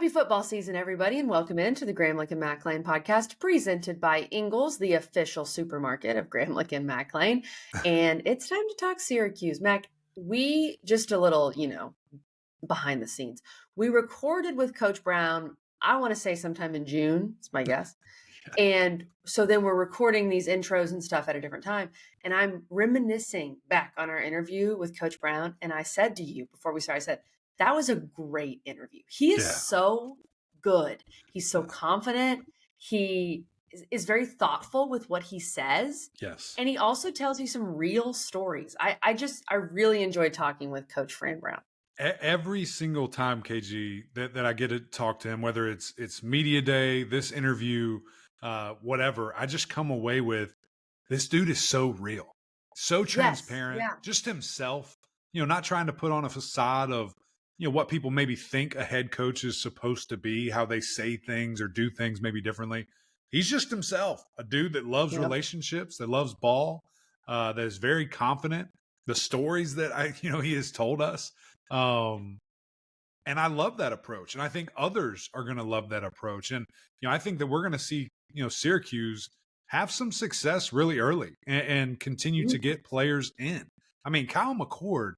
Happy football season, everybody, and welcome into the Gramlich and McLean podcast presented by Ingles, the official supermarket of Gramlich and McLean. And it's time to talk Syracuse. Mac, we just a little, behind the scenes. We recorded with Coach Brown, I want to say sometime in June, it's my guess. And so then we're recording these intros and stuff at a different time. And I'm reminiscing back on our interview with Coach Brown. And I said to you before we started, I said, that was a great interview. He is so good. He's so confident. He is very thoughtful with what he says. Yes. And he also tells you some real stories. I really enjoyed talking with Coach Fran Brown. Every single time, KG, that I get to talk to him, whether it's media day, this interview, whatever, I just come away with, this dude is so real, so transparent, just himself, not trying to put on a facade of, what people maybe think a head coach is supposed to be, how they say things or do things maybe differently. He's just himself, a dude that loves relationships, that loves ball, that is very confident. The stories that he has told us. And I love that approach. And I think others are going to love that approach. And, I think that we're going to see, Syracuse have some success really early and continue to get players in. I mean, Kyle McCord,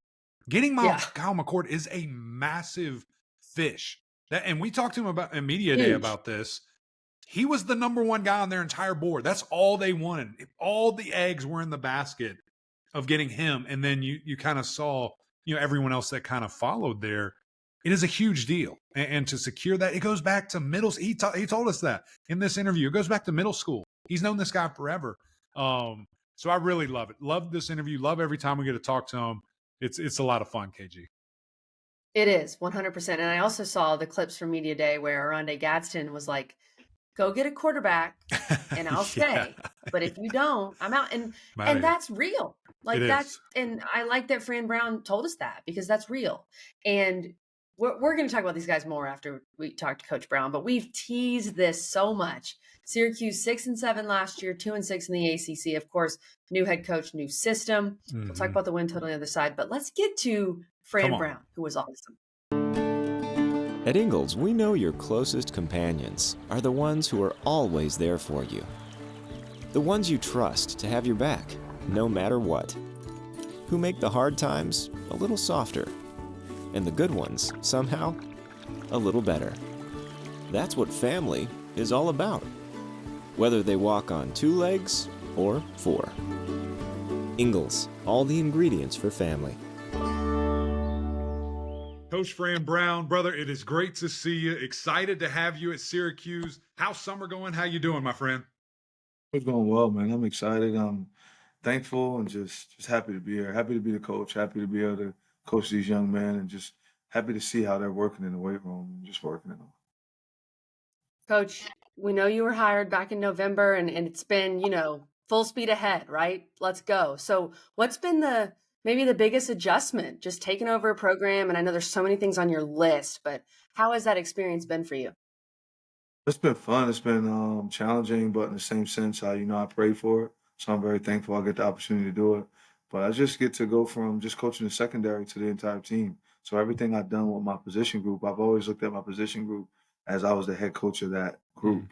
Kyle McCord is a massive fish. And we talked to him about in media day about this. He was the number one guy on their entire board. That's all they wanted. All the eggs were in the basket of getting him. And then you kind of saw, everyone else that kind of followed there. It is a huge deal. And to secure that, it goes back to middle. He told us that in this interview. It goes back to middle school. He's known this guy forever. So I really love it. Love this interview. Love every time we get to talk to him. It's a lot of fun, KG. It is 100%. And I also saw the clips from Media Day where Arande Gadsden was like, go get a quarterback and I'll stay. But if you don't, I'm out. And that's real. And I like that Fran Brown told us that because that's real. And we're going to talk about these guys more after we talk to Coach Brown, but we've teased this so much. Syracuse 6-7 last year, 2-6 in the ACC. Of course, new head coach, new system. Mm-hmm. We'll talk about the win total on the other side, but let's get to Fran Brown, who was awesome. At Ingles, we know your closest companions are the ones who are always there for you. The ones you trust to have your back, no matter what. Who make the hard times a little softer. And the good ones, somehow, a little better. That's what family is all about. Whether they walk on 2 legs or 4. Ingles, all the ingredients for family. Coach Fran Brown, brother, it is great to see you. Excited to have you at Syracuse. How's summer going? How you doing, my friend? It's going well, man. I'm excited. I'm thankful and just happy to be here. Happy to be the coach. Happy to be able to coach these young men and just happy to see how they're working in the weight room and just working in them. Coach, we know you were hired back in November and it's been, full speed ahead, right? Let's go. So what's been maybe the biggest adjustment, just taking over a program? And I know there's so many things on your list, but how has that experience been for you? It's been fun. It's been challenging, but in the same sense, I prayed for it. So I'm very thankful I get the opportunity to do it. But I just get to go from just coaching the secondary to the entire team. So everything I've done with my position group, I've always looked at my position group as I was the head coach of that group.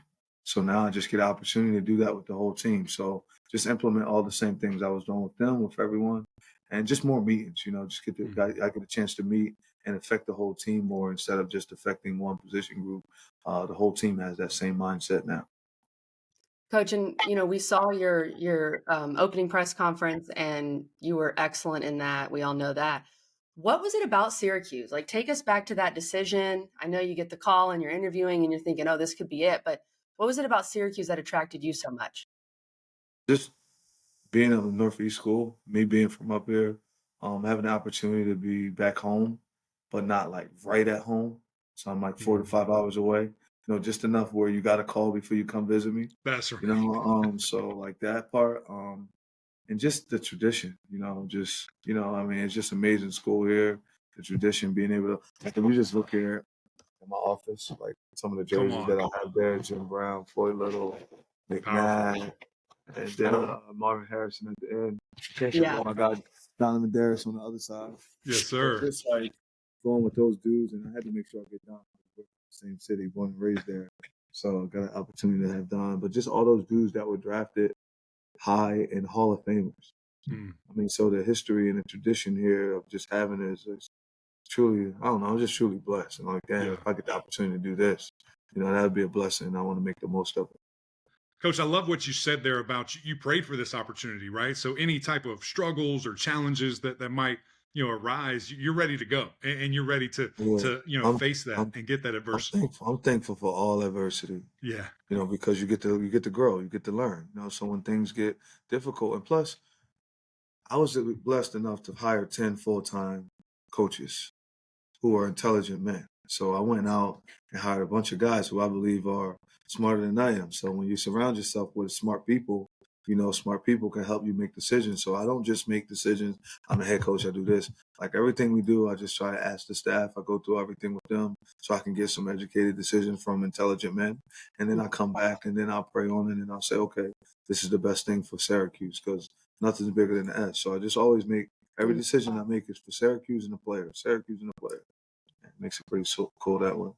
So now I just get an opportunity to do that with the whole team. So just implement all the same things I was doing with them, with everyone, and just more meetings, just I get a chance to meet and affect the whole team more instead of just affecting one position group. The whole team has that same mindset now. Coach, and we saw your opening press conference, and you were excellent in that. We all know that. What was it about Syracuse? Like, take us back to that decision. I know you get the call and you're interviewing and you're thinking, oh, this could be it. But what was it about Syracuse that attracted you so much? Just being at a Northeast school, me being from up here, having the opportunity to be back home, but not like right at home. So I'm like 4 to 5 hours away. Just enough where you got to call before you come visit me. That's right. So like that part, and just the tradition, it's just amazing school here. The tradition, being able to, like, if you just look here in my office, like some of the jerseys that I have there, Jim Brown, Floyd Little, McNabb, and then Marvin Harrison at the end. I got Donovan Darius on the other side. Yes, sir. So just like going with those dudes, and I had to make sure I get down. same city, born and raised there. So got an opportunity to have done. But just all those dudes that were drafted high and Hall of Famers. Mm. I mean, so the history and the tradition here of just having it is truly, I don't know, I'm just truly blessed. And like, damn, Yeah. if I get the opportunity to do this, that would be a blessing. I want to make the most of it. Coach, I love what you said there about you prayed for this opportunity, right? So any type of struggles or challenges that might, arise, you're ready to go and you're ready to Yeah. I'm, face that I'm, and get that I'm adversity. thankful. I'm thankful for all adversity. Yeah. Because you get to grow, you get to learn. So when things get difficult, and plus, I was blessed enough to hire 10 full-time coaches who are intelligent men. So I went out and hired a bunch of guys who I believe are smarter than I am. So when you surround yourself with smart people, smart people can help you make decisions. So I don't just make decisions. I'm a head coach. I do this. Like everything we do, I just try to ask the staff. I go through everything with them so I can get some educated decisions from intelligent men. And then I come back and then I'll pray on it and I'll say, okay, this is the best thing for Syracuse because nothing's bigger than the S. So I just always make every decision I make is for Syracuse and the player, Syracuse and the player. It makes it pretty cool that way.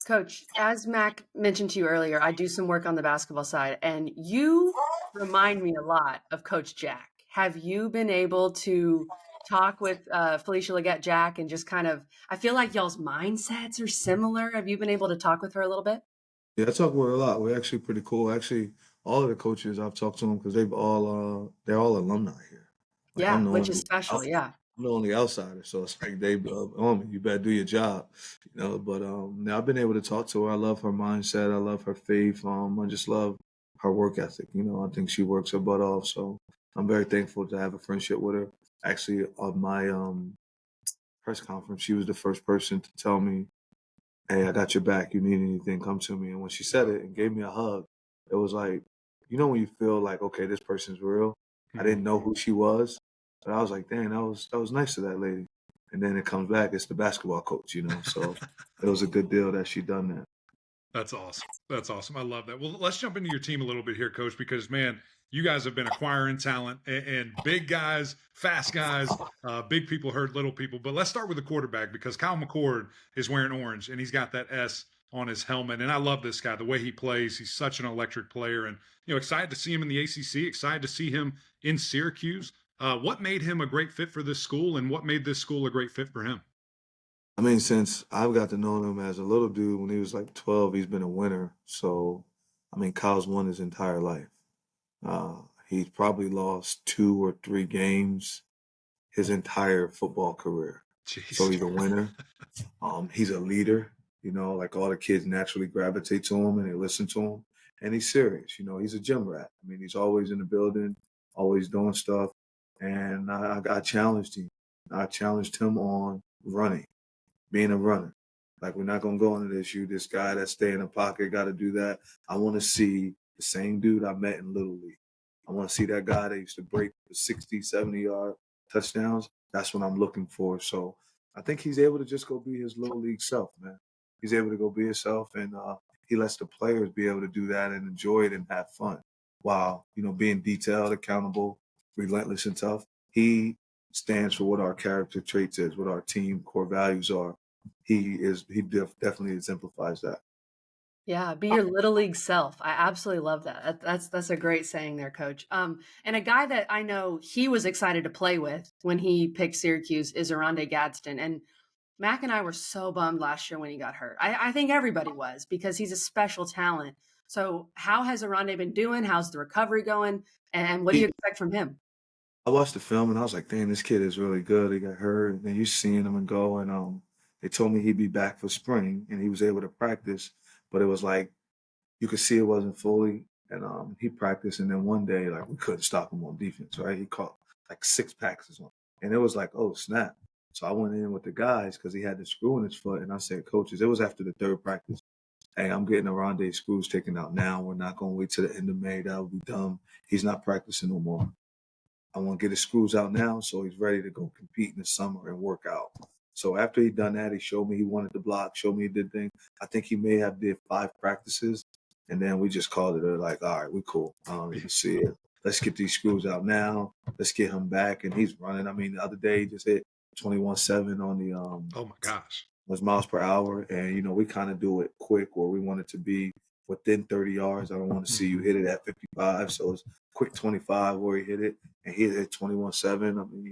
Coach, as Mac mentioned to you earlier, I do some work on the basketball side, and you remind me a lot of Coach Jack. Have you been able to talk with Felicia Leggett Jack and just kind of, I feel like y'all's mindsets are similar. Have you been able to talk with her a little bit? Yeah, I talk with her a lot. We're actually pretty cool. Actually, all of the coaches I've talked to them because they're all alumni here. Like Yeah, which is special. Yeah. I'm the only outsider, so it's like they on me. You better do your job, But now I've been able to talk to her. I love her mindset. I love her faith. I just love her work ethic. I think she works her butt off. So I'm very thankful to have a friendship with her. Actually, on my press conference, she was the first person to tell me, "Hey, I got your back. You need anything, come to me." And when she said it and gave me a hug, it was like, when you feel like, okay, this person's real. I didn't know who she was, but I was like, dang, that was nice of that lady. And then it comes back, it's the basketball coach, So it was a good deal that she done that. That's awesome. That's awesome. I love that. Well, let's jump into your team a little bit here, Coach, because man, you guys have been acquiring talent and big guys, fast guys, big people hurt little people. But let's start with the quarterback because Kyle McCord is wearing orange and he's got that S on his helmet. And I love this guy, the way he plays. He's such an electric player, and excited to see him in the ACC. Excited to see him in Syracuse. What made him a great fit for this school, and what made this school a great fit for him? I mean, since I've got to know him as a little dude, when he was like 12, he's been a winner. So, I mean, Kyle's won his entire life. He's probably lost 2 or 3 games his entire football career. Jeez. So he's a winner. He's a leader. Like all the kids naturally gravitate to him and they listen to him. And he's serious. He's a gym rat. I mean, he's always in the building, always doing stuff. And I challenged him. I challenged him on running, being a runner. Like, we're not going to go into this. You, this guy that stay in the pocket, got to do that. I want to see the same dude I met in Little League. I want to see that guy that used to break the 60, 70-yard touchdowns. That's what I'm looking for. So I think he's able to just go be his Little League self, man. He's able to go be himself, and he lets the players be able to do that and enjoy it and have fun while, being detailed, accountable, relentless, and tough. He stands for what our character traits is, what our team core values are. He definitely exemplifies that. Yeah, be your little league self. I absolutely love that. That's a great saying there, Coach. And a guy that I know he was excited to play with when he picked Syracuse is Aronde Gadsden. And Mac and I were so bummed last year when he got hurt. I think everybody was because he's a special talent. So how has Aronde been doing? How's the recovery going? And what do you expect from him? I watched the film and I was like, "Damn, this kid is really good." He got hurt, and then you seeing him and go, and they told me he'd be back for spring, and he was able to practice, but it was like you could see it wasn't fully. And he practiced, and then one day, like, we couldn't stop him on defense, right? He caught like 6 passes on, and it was like, oh snap! So I went in with the guys because he had the screw in his foot, and I said, "Coaches, it was after the 3rd practice. Hey, I'm getting Aronde screws taken out now. We're not going to wait till the end of May. That would be dumb. He's not practicing no more. I want to get his screws out now so he's ready to go compete in the summer and work out." So after he done that, he showed me he wanted to block, showed me he did things. I think he may have did 5 practices, and then we just called it like, all right, we cool. I don't even see it. Let's get these screws out now. Let's get him back, and he's running. I mean, the other day he just hit 21-7 on the Oh my gosh. was miles per hour. And, we kind of do it quick where we want it to be within 30 yards. I don't want to see you Mhm. hit it at 55. So it's quick 25 where he hit it, and he hit it at 21-7. I mean,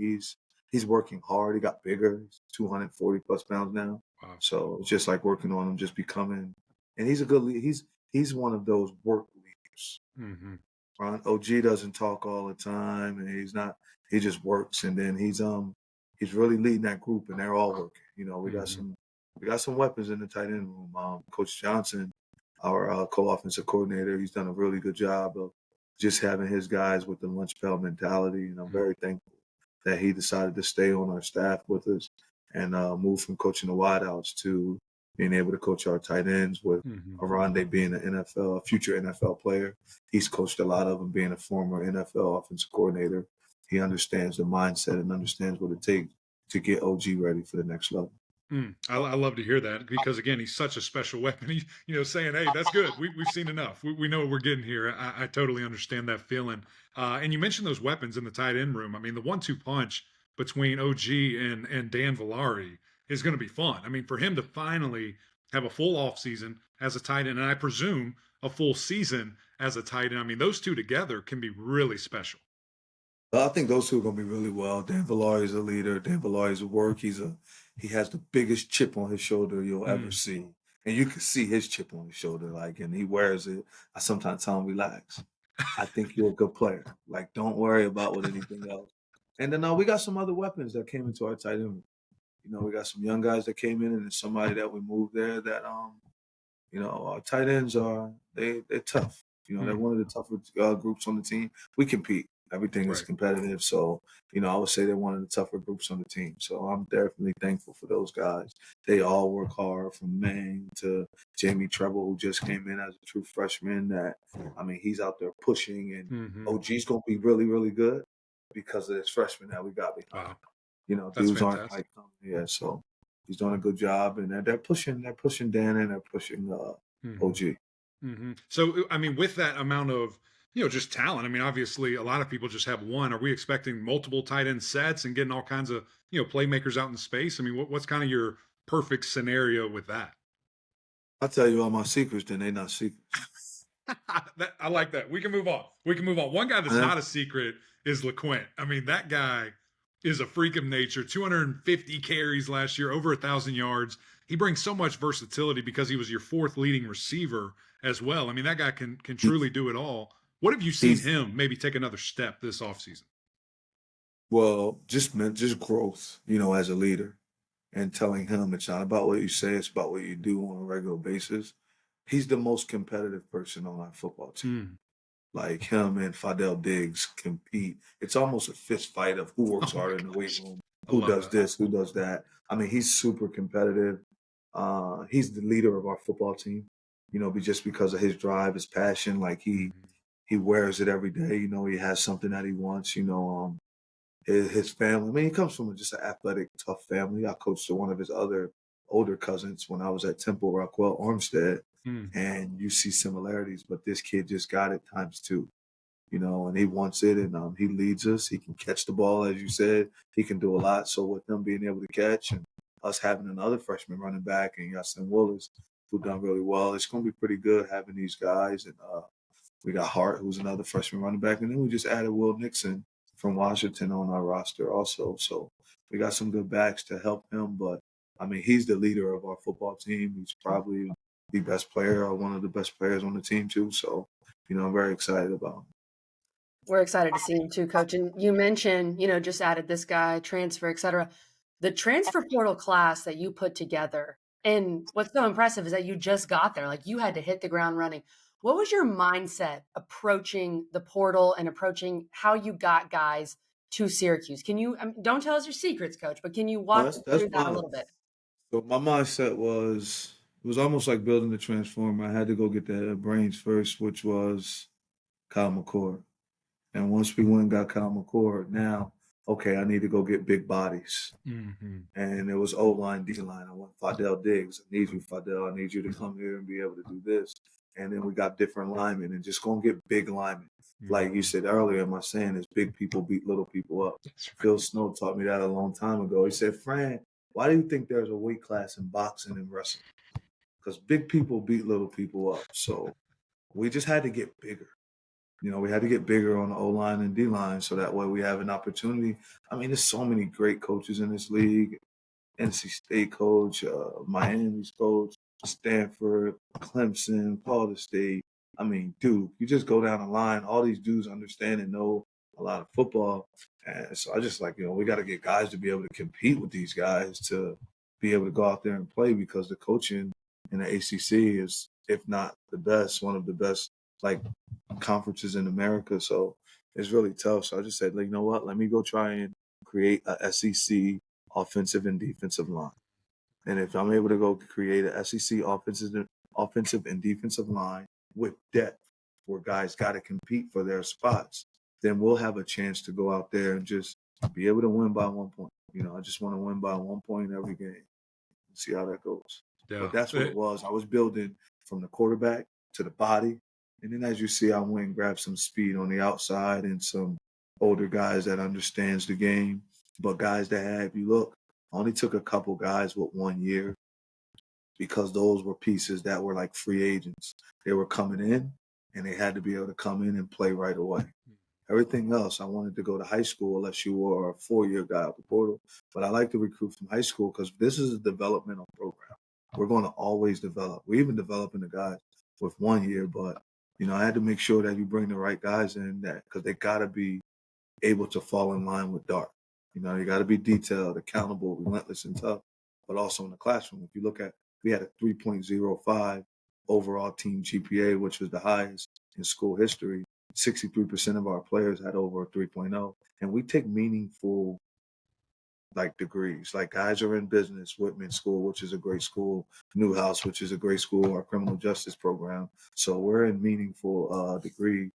he's working hard. He got bigger. He's 240 plus pounds now. Wow. So it's just like working on him, just becoming, and he's a good lead. He's one of those work leaders. Mhm. Ron OG doesn't talk all the time, and he's not. He just works, and then he's really leading that group, and they're all working. Mhm. We got some weapons in the tight end room. Coach Johnson, our co-offensive coordinator, he's done a really good job of just having his guys with the lunch pail mentality, and I'm Mhm. very thankful that he decided to stay on our staff with us and move from coaching the wideouts to being able to coach our tight ends with Mhm. Arande being an NFL, a future NFL player. He's coached a lot of them, being a former NFL offensive coordinator. He understands the mindset and understands what it takes to get OG ready for the next level. I love to hear that because again, he's such a special weapon. He's saying, "Hey, that's good. We've seen enough. We know what we're getting here." I totally understand that feeling. And you mentioned those weapons in the tight end room. I mean, the 1-2 punch between OG and Dan Villari is going to be fun. I mean, for him to finally have a full off season as a tight end, and I presume a full season as a tight end. I mean, those two together can be really special. I think those two are gonna be really well. Dan Villari is a leader. Dan Villari's work. He has the biggest chip on his shoulder you'll ever Mm. see, and you can see his chip on his shoulder. Like, and he wears it. I sometimes tell him, "Relax. I think you're a good player. Like, don't worry about what anything else." And then we got some other weapons that came into our tight end room. We got some young guys that came in, and then somebody that we moved there that our tight ends they're tough. They're Mm. one of the tougher groups on the team. We compete. Everything is Right. competitive. So, I would say they're one of the tougher groups on the team. So I'm definitely thankful for those guys. They all work hard, from Mang to Jamie Treble, who just came in as a true freshman. I mean, he's out there pushing, and Hmm. OG's going to be really, really good because of this freshman that we got behind Wow, him. that's Dudes aren't fantastic. like, yeah, so he's doing a good job, and they're pushing Dan, and they're pushing Hmm. OG. So, I mean, with that amount of, just talent, I mean, obviously a lot of people just have one. Are we expecting multiple tight end sets and getting all kinds of, playmakers out in space? I mean, what's kind of your perfect scenario with that? I tell you all my secrets, then they not secrets. I like that. We can move on. We can move on. One guy that's Yeah. not a secret is LeQuint. I mean, that guy is a freak of nature. 250 carries last year, over 1,000 yards. He brings so much versatility because he was your fourth leading receiver as well. I mean, that guy can He, truly do it all. What have you seen he's him maybe take another step this offseason? well, just growth, as a leader, and telling him it's not about what you say, it's about what you do on a regular basis. He's the most competitive person on our football team. Mm. Like, him and Fidel Diggs compete. It's almost a fist fight of who Oh works my harder in the weight gosh. room, I who love does that. this, who does that. I mean, he's super competitive. He's the leader of our football team. Just because of his drive, his passion. Like, Mhm. he wears it every day. He has something that he wants. His family. I mean, he comes from just an athletic, tough family. I coached one of his other older cousins when I was at Temple Rockwell Armstead, Mm. and you see similarities. But this kid just got it times two. And he wants it, and he leads us. He can catch the ball, as you said. He can do a lot. So with him being able to catch, and us having another freshman running back, and Yasin Willis, who done really well, it's going to be pretty good having these guys. And we got Hart, who's another freshman running back, and then we just added Will Nixon from Washington on our roster also. So we got some good backs to help him. But I mean, he's the leader of our football team. He's probably the best player, or one of the best players on the team too. So I'm very excited about him. We're excited to see him too, coach. And you mentioned, just added this guy, transfer, et cetera. The transfer portal class that you put together, and what's so impressive is that you just got there. Like, you had to hit the ground running. What was your mindset approaching the portal and approaching how you got guys to Syracuse? Can you, don't tell us your secrets, coach, but can you Oh, walk that's us that's through that a fine. little bit? So my mindset was, it was almost like building the transformer. I had to go get the brains first, which was Kyle McCord. And once we went and got Kyle McCord, now, okay, I need to go get big bodies. Hmm. And it was O line, D line. I want Fidel Diggs. I need you, Fidel. I need you to come here and be able to do this. And then we got different linemen, and just gonna get big linemen. Like you Hmm. said earlier, my saying is big people beat little people up. That's right. Phil Snow taught me that a long time ago. He said, Fran, Why do you think there's a weight class in boxing and wrestling? Because big people beat little people up. So we just had to get bigger. We had to get bigger on the O line and D line so that way we have an opportunity. I mean, there's so many great coaches in this league. NC State coach, Miami's coach, Stanford, Clemson, Florida State. I mean, dude, you just go down the line. All these dudes understand and know a lot of football. And so I just we got to get guys to be able to compete with these guys to be able to go out there and play because the coaching in the ACC is, if not the best, one of the best like conferences in America. So it's really tough. So I just said, you know what? Let me go try and create a SEC offensive and defensive line. And if I'm able to go create a SEC offensive and defensive line with depth where guys got to compete for their spots, then we'll have a chance to go out there and just be able to win by 1 point. I just want to win by 1 point every game and see how that goes. Yeah. But that's what it was. I was building from the quarterback to the body. And then as you see, I went and grabbed some speed on the outside and some older guys that understands the game. But guys that have, you look, I only took a couple guys with 1 year because those were pieces that were like free agents. They were coming in and they had to be able to come in and play right away. Everything else, I wanted to go to high school unless you were a 4-year guy out the portal. But I like to recruit from high school because this is a developmental program. We're going to always develop. We're even developing the guys with 1 year. But, I had to make sure that you bring the right guys in that because they got to be able to fall in line with Dart. You got to be detailed, accountable, relentless, and tough, but also in the classroom. If you look at, we had a 3.05 overall team GPA, which was the highest in school history. 63% of our players had over a 3.0. And we take meaningful, degrees. Like guys are in business, Whitman School, which is a great school, Newhouse, which is a great school, our criminal justice program. So we're in meaningful degree.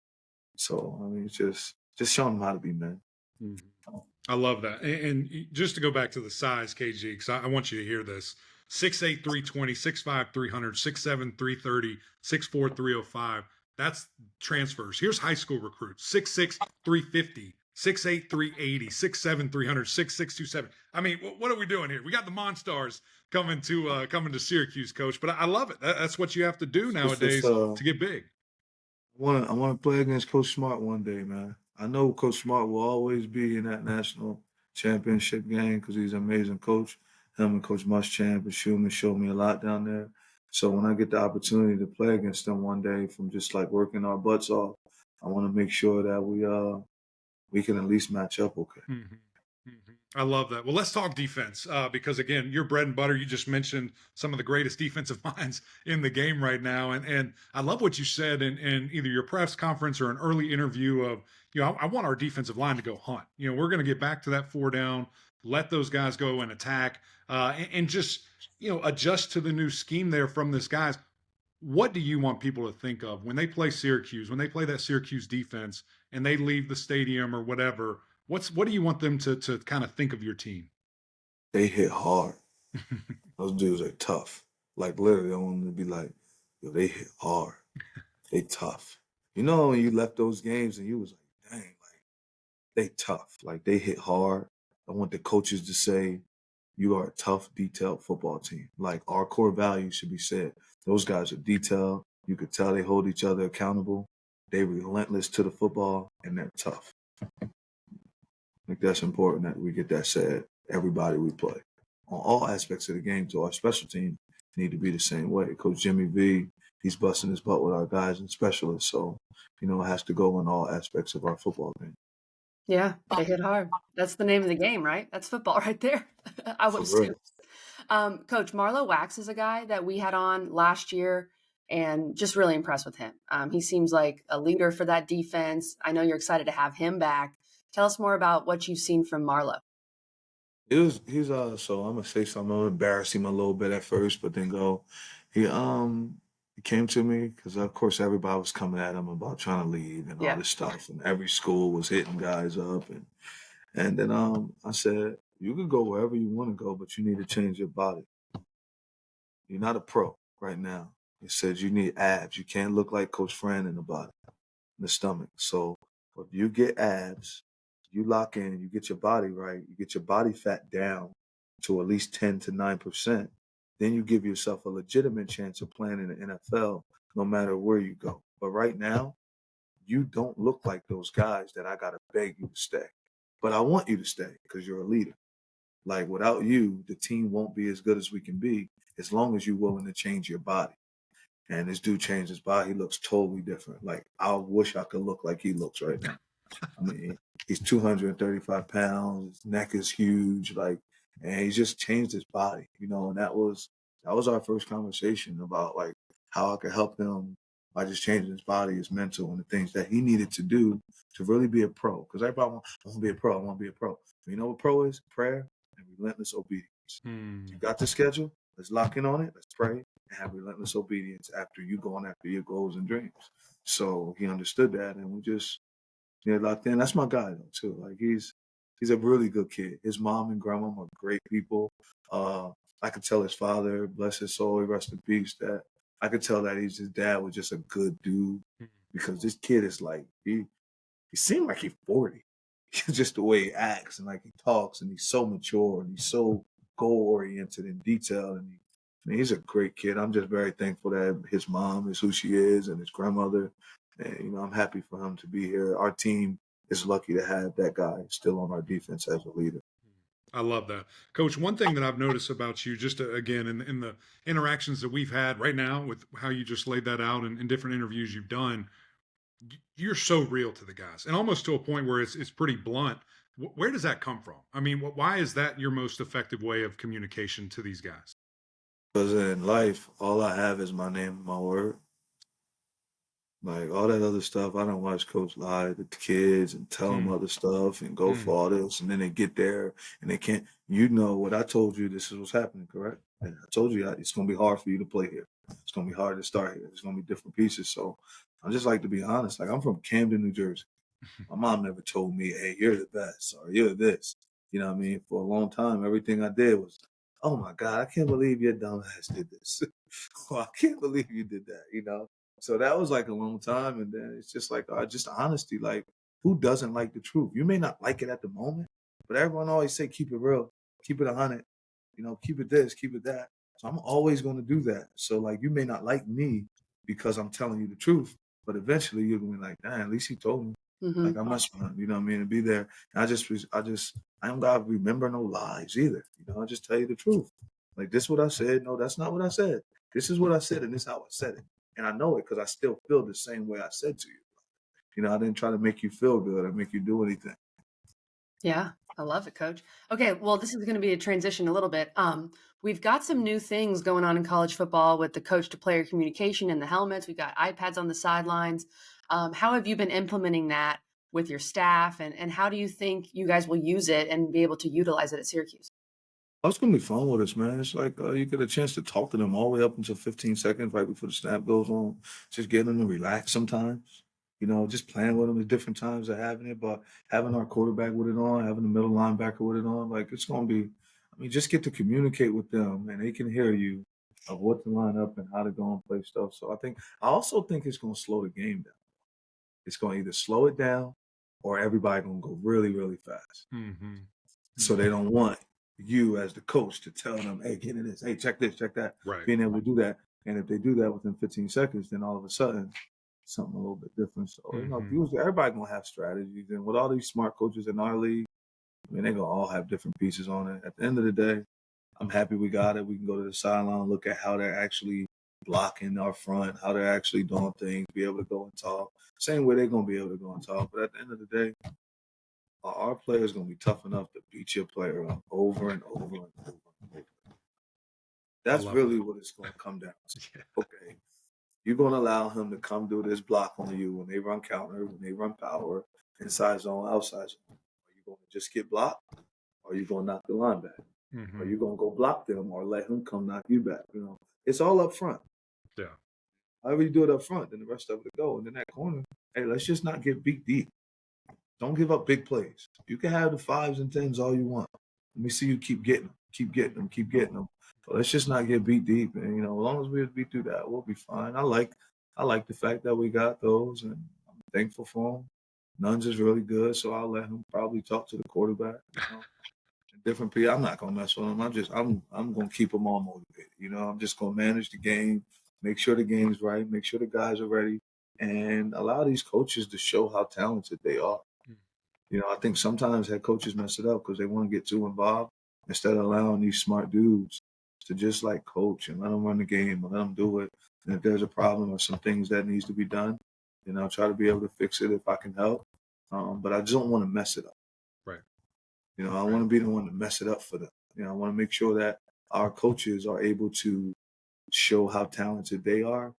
So, I mean, it's just show them how to be men. Mm-hmm. I love that. And just to go back to the size, KG, because I want you to hear this. 6'8", 320, 6'5", 300, 6'7", 330, 6'4", 305. That's transfers. Here's high school recruits. 6'6", 350, 6'8", 380, 6'7", 300, 6'6", 270. I mean, what are we doing here? We got the Monstars coming to Syracuse, Coach. But I love it. That's what you have to do nowadays to get big. I want to play against Coach Smart one day, man. I know Coach Smart will always be in that national championship game because he's an amazing coach. Him and Coach Muschamp and Schumann showed me a lot down there. So when I get the opportunity to play against them one day from just working our butts off, I want to make sure that we can at least match up okay. Mm-hmm. Mm-hmm. I love that. Well, let's talk defense because, again, your bread and butter. You just mentioned some of the greatest defensive minds in the game right now. And I love what you said in either your press conference or an early interview of, I want our defensive line to go hunt. We're going to get back to that 4 down, let those guys go and attack and just, adjust to the new scheme there from this guys. What do you want people to think of when they play Syracuse, when they play that Syracuse defense and they leave the stadium or whatever? What do you want them to kind of think of your team? They hit hard. Those dudes are tough. Literally, I want them to be like, yo, they hit hard. They tough. When you left those games and you was like, dang, they tough. They hit hard. I want the coaches to say, you are a tough, detailed football team. Our core values should be said. Those guys are detailed. You could tell they hold each other accountable. They relentless to the football, and they're tough. I think that's important that we get that said. Everybody we play on all aspects of the game, to our special team need to be the same way. Coach Jimmy V, he's busting his butt with our guys and specialists. So, it has to go in all aspects of our football game. Yeah, they hit hard. That's the name of the game, right? That's football right there. I would assume. Coach Marlo Wax is a guy that we had on last year and just really impressed with him. He seems like a leader for that defense. I know you're excited to have him back. Tell us more about what you've seen from Marlo. So I'm gonna say something. I'm gonna embarrass him a little bit at first, but then go. He came to me because of course everybody was coming at him about trying to leave and all this stuff, and every school was hitting guys up, and then I said, you can go wherever you want to go, but you need to change your body. You're not a pro right now. He said you need abs. You can't look like Coach Fran in the body, in the stomach. So if you get abs, you lock in, you get your body right, you get your body fat down, to at least 10 to 9%, then you give yourself a legitimate chance of playing in the NFL no matter where you go. But right now, you don't look like those guys that I got to beg you to stay. But I want you to stay because you're a leader. Like without you, the team won't be as good as we can be as long as you're willing to change your body. And this dude changed his body. He looks totally different. Like I wish I could look like he looks right now. I mean, he's 235 pounds. His neck is huge. Like, and he's just changed his body, and that was our first conversation about like how I could help him by just changing his body, his mental, and the things that he needed to do to really be a pro. Because everybody wants, I want to be a pro. I want to be a pro. But you know what pro is? Prayer and relentless obedience. You got the schedule. Let's lock in on it. Let's pray and have relentless obedience after you go on after your goals and dreams. So he understood that, and we just locked in. That's my guy though too. Like he's a really good kid. His mom and grandma are great people. Uh, I could tell his father, bless his soul, he rest in peace, that I could tell that his dad was just a good dude because this kid is like he seemed like he's 40. Just the way he acts and like he talks, and he's so mature and he's so goal oriented and detailed, and I mean, he's a great kid. I'm just very thankful that his mom is who she is and his grandmother. And I'm happy for him to be here. Our team is lucky to have that guy still on our defense as a leader. I love that. Coach, one thing that I've noticed about you, just again, in the interactions that we've had right now with how you just laid that out and in different interviews you've done, you're so real to the guys and almost to a point where it's pretty blunt. Where does that come from? I mean, why is that your most effective way of communication to these guys? Because in life, all I have is my name and my word. Like all that other stuff, I don't watch Coach lie to the kids and tell them other stuff and go for all this, and then they get there and they can't. You know what I told you? This is what's happening, correct? And I told you it's going to be hard for you to play here. It's going to be hard to start here. It's going to be different pieces. So I just like to be honest. Like I'm from Camden, New Jersey. My mom never told me, "Hey, you're the best," or "You're this." You know what I mean? For a long time, everything I did was, "Oh my God, I can't believe your dumb ass did this." Well, I can't believe you did that. So that was like a long time, and then it's just like just honesty. Like, who doesn't like the truth? You may not like it at the moment, but everyone always say keep it real, keep it 100. Keep it this, keep it that. So I'm always going to do that. So like, you may not like me because I'm telling you the truth, but eventually you're gonna be like, "Damn, at least he told me." Mm-hmm. Like I must, you know what I mean, and be there. And I don't gotta remember no lies either. I just tell you the truth. Like this, is what I said. No, that's not what I said. This is what I said, and this is how I said it. And I know it because I still feel the same way I said to you. I didn't try to make you feel good or make you do anything. Yeah, I love it, Coach. Okay, well, this is going to be a transition a little bit. We've got some new things going on in college football with the coach to player communication and the helmets. We've got iPads on the sidelines. How have you been implementing that with your staff, and how do you think you guys will use it and be able to utilize it at Syracuse? Oh, it's gonna be fun with us, man. It's like you get a chance to talk to them all the way up until 15 seconds right before the snap goes on. Just getting them to relax sometimes. Just playing with them at different times of having it, but having our quarterback with it on, having the middle linebacker with it on, like it's gonna be. I mean, just get to communicate with them, and they can hear you of what to line up and how to go and play stuff. So I also think it's gonna slow the game down. It's gonna either slow it down, or everybody gonna go really, really fast. Mm-hmm. So they don't want you as the coach to tell them, "Hey, get in this. Hey, check this, check that." Right. Being able to do that, and if they do that within 15 seconds, then all of a sudden something a little bit different. So usually everybody gonna have strategies, and with all these smart coaches in our league, I mean, they gonna all have different pieces on it. At the end of the day, I'm happy we got it. We can go to the sideline, look at how they're actually blocking our front, how they're actually doing things, be able to go and talk. Same way they're gonna be able to go and talk. But at the end of the day, our players gonna be tough enough to beat your player up over and over and over and over. That's really what it's gonna come down to. Yeah. Okay, you're gonna allow him to come do this block on you when they run counter, when they run power, inside zone, outside zone. Are you gonna just get blocked? Or are you gonna knock the line back? Are you gonna go block them or let him come knock you back? It's all up front. Yeah. However you do it up front, then the rest of it go. And in that corner, hey, let's just not get beat deep. Don't give up big plays. You can have the 5s and 10s all you want. Let me see you keep getting them, keep getting them, keep getting them. But let's just not get beat deep. And as long as we beat through that, we'll be fine. I like the fact that we got those, and I'm thankful for them. Nuns is really good, so I'll let him probably talk to the quarterback, and different people. I'm not gonna mess with them. I'm gonna keep them all motivated. I'm just gonna manage the game, make sure the game's right, make sure the guys are ready, and allow these coaches to show how talented they are. Mm. I think sometimes head coaches mess it up because they want to get too involved instead of allowing these smart dudes to just like coach and let them run the game and let them do it. And if there's a problem or some things that needs to be done, I'll try to be able to fix it if I can help. But I just don't want to mess it up. Right. I Right. want to be the one to mess it up for them. I want to make sure that our coaches are able to show how talented they are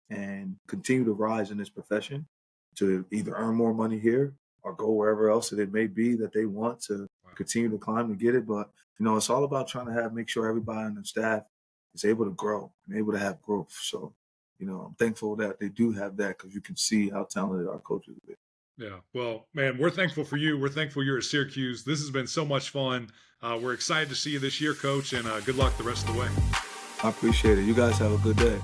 and continue to rise in this profession to either earn more money here or go wherever else that it may be that they want to Wow. continue to climb and get it. But, it's all about trying to make sure everybody on the staff is able to grow and able to have growth. So, I'm thankful that they do have that because you can see how talented our coaches are. Yeah. Well, man, we're thankful for you. We're thankful you're at Syracuse. This has been so much fun. We're excited to see you this year, Coach, and good luck the rest of the way. I appreciate it. You guys have a good day.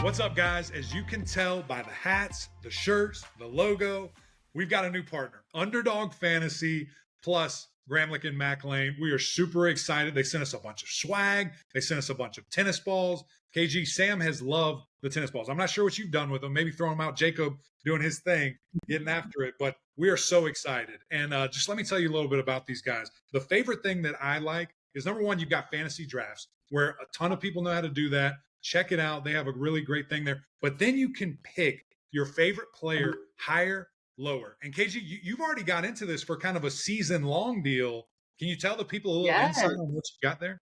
What's up, guys? As you can tell by the hats, the shirts, the logo, we've got a new partner, Underdog Fantasy plus Gramlich and Mac Lane. We are super excited. They sent us a bunch of swag. They sent us a bunch of tennis balls. KG, Sam has loved the tennis balls. I'm not sure what you've done with them. Maybe throwing them out. Jacob doing his thing, getting after it. But we are so excited. And just let me tell you a little bit about these guys. The favorite thing that I like is, number one, you've got fantasy drafts where a ton of people know how to do that. Check it out. They have a really great thing there. But then you can pick your favorite player higher, lower. And KG, you've already got into this for kind of a season-long deal. Can you tell the people a little insight on what you got there?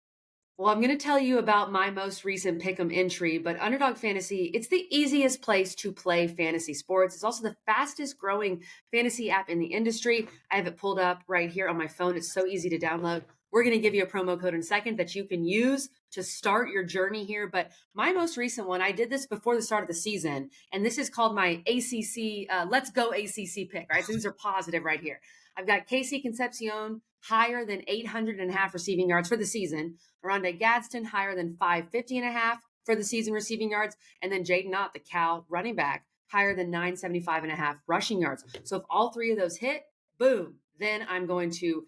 Well, I'm going to tell you about my most recent Pick'em entry, but Underdog Fantasy, it's the easiest place to play fantasy sports. It's also the fastest growing fantasy app in the industry. I have it pulled up right here on my phone. It's so easy to download. We're going to give you a promo code in a second that you can use to start your journey here. But my most recent one, I did this before the start of the season, and this is called my ACC, Let's Go ACC pick, right? So these are positive right here. I've got Casey Concepcion higher than 800.5 receiving yards for the season. Rondé Gadsden higher than 550.5 for the season receiving yards. And then Jaden Ott, the Cal running back, higher than 975.5 rushing yards. So if all three of those hit, boom, then I'm going to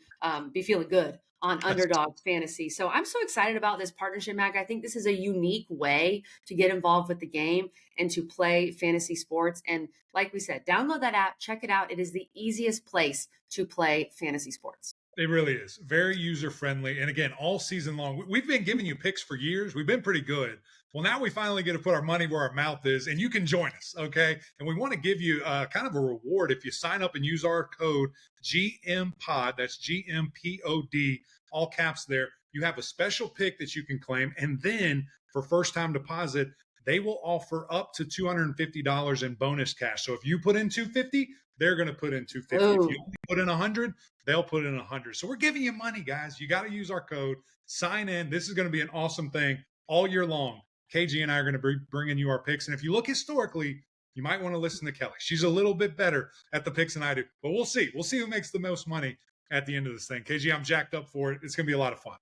be feeling good on Underdog Fantasy. So I'm so excited about this partnership, Mac. I think this is a unique way to get involved with the game and to play fantasy sports. And like we said, download that app, check it out. It is the easiest place to play fantasy sports. It really is. Very user-friendly. And again, all season long, we've been giving you picks for years. We've been pretty good. Well, now we finally get to put our money where our mouth is, and you can join us, okay? And we want to give you kind of a reward if you sign up and use our code GMPOD. That's GMPOD, all caps there. You have a special pick that you can claim. And then for first-time deposit, they will offer up to $250 in bonus cash. So if you put in $250, they're going to put in $250. Oh. If you only put in $100, they'll put in $100. So we're giving you money, guys. You got to use our code. Sign in. This is going to be an awesome thing all year long. KG and I are going to be bringing you our picks. And if you look historically, you might want to listen to Kelly. She's a little bit better at the picks than I do. But we'll see. We'll see who makes the most money at the end of this thing. KG, I'm jacked up for it. It's going to be a lot of fun.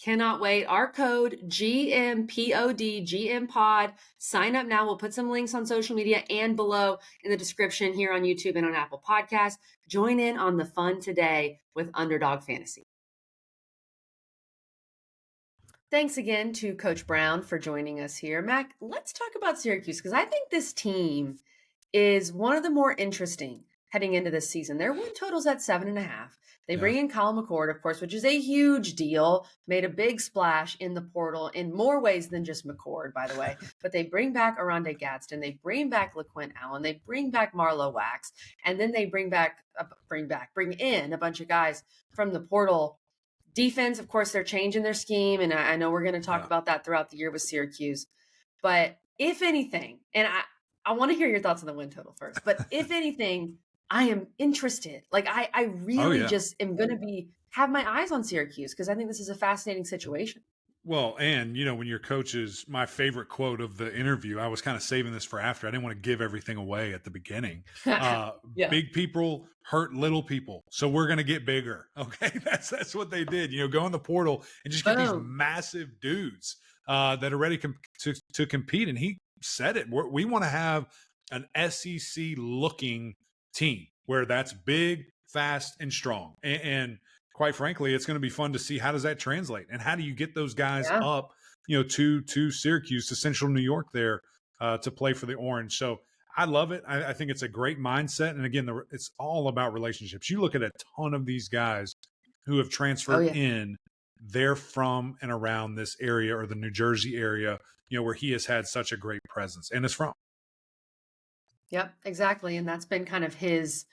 Cannot wait. Our code GMPOD, GMPOD. Sign up now. We'll put some links on social media and below in the description here on YouTube and on Apple Podcasts. Join in on the fun today with Underdog Fantasy. Thanks again to Coach Brown for joining us here. Mac, let's talk about Syracuse because I think this team is one of the more interesting heading into this season. Their win total's at 7.5. They bring in Colin McCord, of course, which is a huge deal, made a big splash in the portal in more ways than just McCord, by the way. But they bring back Rondé Gadsden. They bring back LaQuint Allen. They bring back Marlo Wax. And then they bring in a bunch of guys from the portal. Defense, of course, they're changing their scheme. And I know we're going to talk about that throughout the year with Syracuse. But if anything, and I want to hear your thoughts on the win total first, but if anything, I am interested. Like I really just am going to have my eyes on Syracuse because I think this is a fascinating situation. Well, and when your coach is my favorite quote of the interview, I was kind of saving this for after. I didn't want to give everything away at the beginning. Big people hurt little people. So we're going to get bigger. Okay. That's what they did, go in the portal and just get these massive dudes that are ready to compete. And he said it. We want to have an SEC looking team where that's big, fast, and strong. And quite frankly, it's going to be fun to see how does that translate and how do you get those guys Yeah. up, to Syracuse, to Central New York there to play for the Orange. So I love it. I think it's a great mindset. And again, it's all about relationships. You look at a ton of these guys who have transferred in, they're from and around this area or the New Jersey area, where he has had such a great presence and is from. Yep, exactly. And that's been kind of his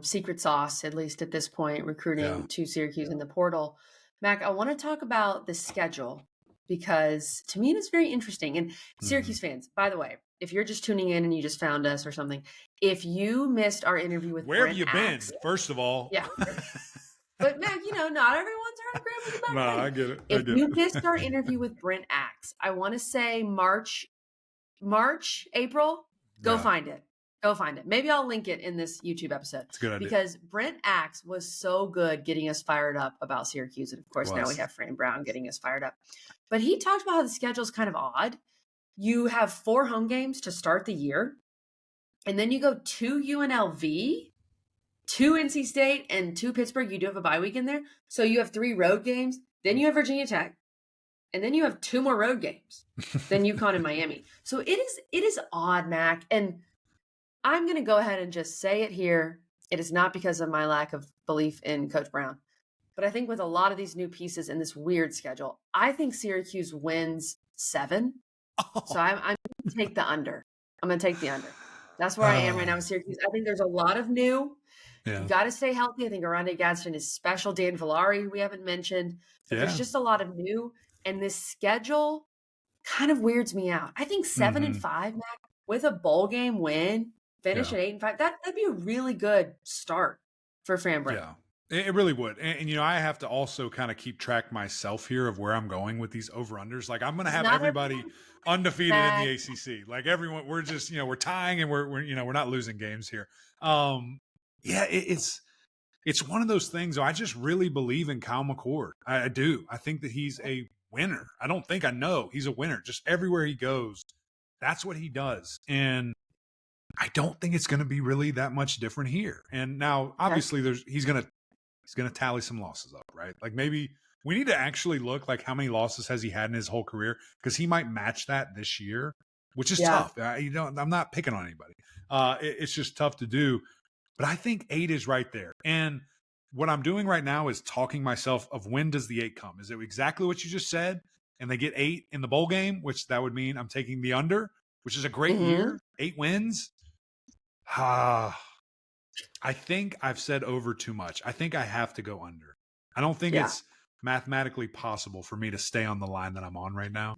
secret sauce, at least at this point, recruiting to Syracuse in the portal. Mac, I want to talk about the schedule because to me it is very interesting. And Syracuse fans, by the way, if you're just tuning in and you just found us or something, if you missed our interview with where Brent have you Axe, been, first of all? Yeah. But Mac, not everyone's heard of Graham. No, I get it. If you missed our interview with Brent Axe, I want to say March, April, go find it. Go find it. Maybe I'll link it in this YouTube episode. It's a good idea. Because Brent Axe was so good getting us fired up about Syracuse. And of course, now we have Fran Brown getting us fired up. But he talked about how the schedule is kind of odd. You have 4 home games to start the year. And then you go to UNLV, 2 NC State, and 2 Pittsburgh. You do have a bye week in there. So you have 3 road games. Then you have Virginia Tech. And then you have 2 more road games. Then UConn and Miami. So it is odd, Mac. And I'm going to go ahead and just say it here. It is not because of my lack of belief in Coach Brown. But I think with a lot of these new pieces and this weird schedule, I think Syracuse wins 7. So I'm going to take the under. I'm going to take the under. That's where I am right now with Syracuse. I think there's a lot of new. You got to stay healthy. I think Aranda Gadsden is special. Dan Villari, who we haven't mentioned. But there's just a lot of new. And this schedule kind of weirds me out. I think 7-5, Mac, with a bowl game win, finish at 8-5. That'd be a really good start for Fran Brown. Yeah. It really would. And I have to also kind of keep track myself here of where I'm going with these over-unders. Like, I'm going to have everybody undefeated in the ACC. Like, everyone, we're just, we're tying and we're not losing games here. It's one of those things. I just really believe in Kyle McCord. I do. I think that he's a winner. I know he's a winner. Just everywhere he goes, that's what he does. And I don't think it's going to be really that much different here. And now, obviously, he's going to tally some losses up, right? Like, maybe we need to actually look like how many losses has he had in his whole career, because he might match that this year, which is tough. I'm not picking on anybody. It's just tough to do. But I think 8 is right there. And what I'm doing right now is talking myself of when does the 8 come? Is it exactly what you just said? And they get 8 in the bowl game, which that would mean I'm taking the under, which is a great year. 8 wins. I think I've said over too much. I think I have to go under. I don't think it's mathematically possible for me to stay on the line that I'm on right now.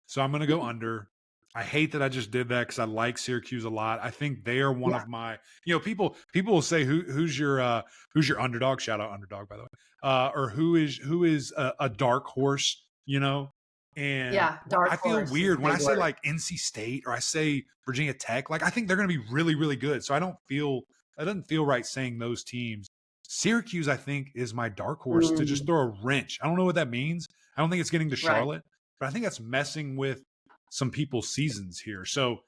So I'm going to go under. I hate that I just did that because I like Syracuse a lot. I think they are one of my, people will say who's your underdog? Shout out Underdog, by the way. Or who is a dark horse, And dark I feel horse weird when I say word. like NC State or I say Virginia Tech. Like, I think they're going to be really, really good. So it doesn't feel right saying those teams. Syracuse, I think, is my dark horse to just throw a wrench. I don't know what that means. I don't think it's getting to Charlotte, but I think that's messing with some people's seasons here. So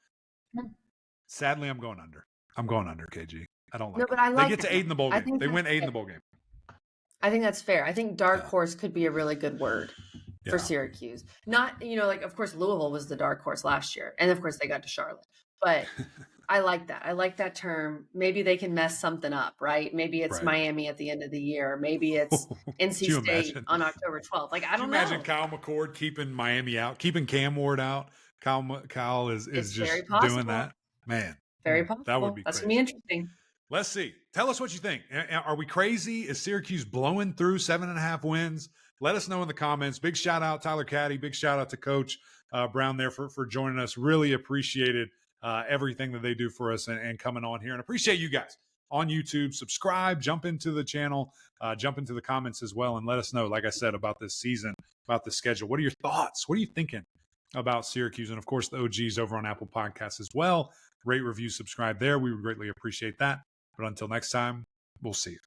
sadly, I'm going under. KG. I don't like it. But I like they get to 8 in the bowl game. They win 8 in the bowl game. I think that's fair. I think dark horse could be a really good word for Syracuse. Not, of course, Louisville was the dark horse last year. And of course they got to Charlotte. But I like that. I like that term. Maybe they can mess something up, right? Maybe it's Miami at the end of the year. Maybe it's NC State on October 12th. Like, I don't know. Imagine Kyle McCord keeping Miami out, keeping Cam Ward out. Kyle is just doing that. Man. Very possible. That would be That's crazy. going to be interesting. Let's see. Tell us what you think. Are we crazy? Is Syracuse blowing through 7.5 wins? Let us know in the comments. Big shout out, Tyler Caddy. Big shout out to Coach Brown there for joining us. Really appreciated everything that they do for us and coming on here. And appreciate you guys on YouTube. Subscribe, jump into the channel, jump into the comments as well, and let us know, like I said, about this season, about the schedule. What are your thoughts? What are you thinking about Syracuse? And, of course, the OGs over on Apple Podcasts as well. Rate, review, subscribe there. We would greatly appreciate that. But until next time, we'll see you.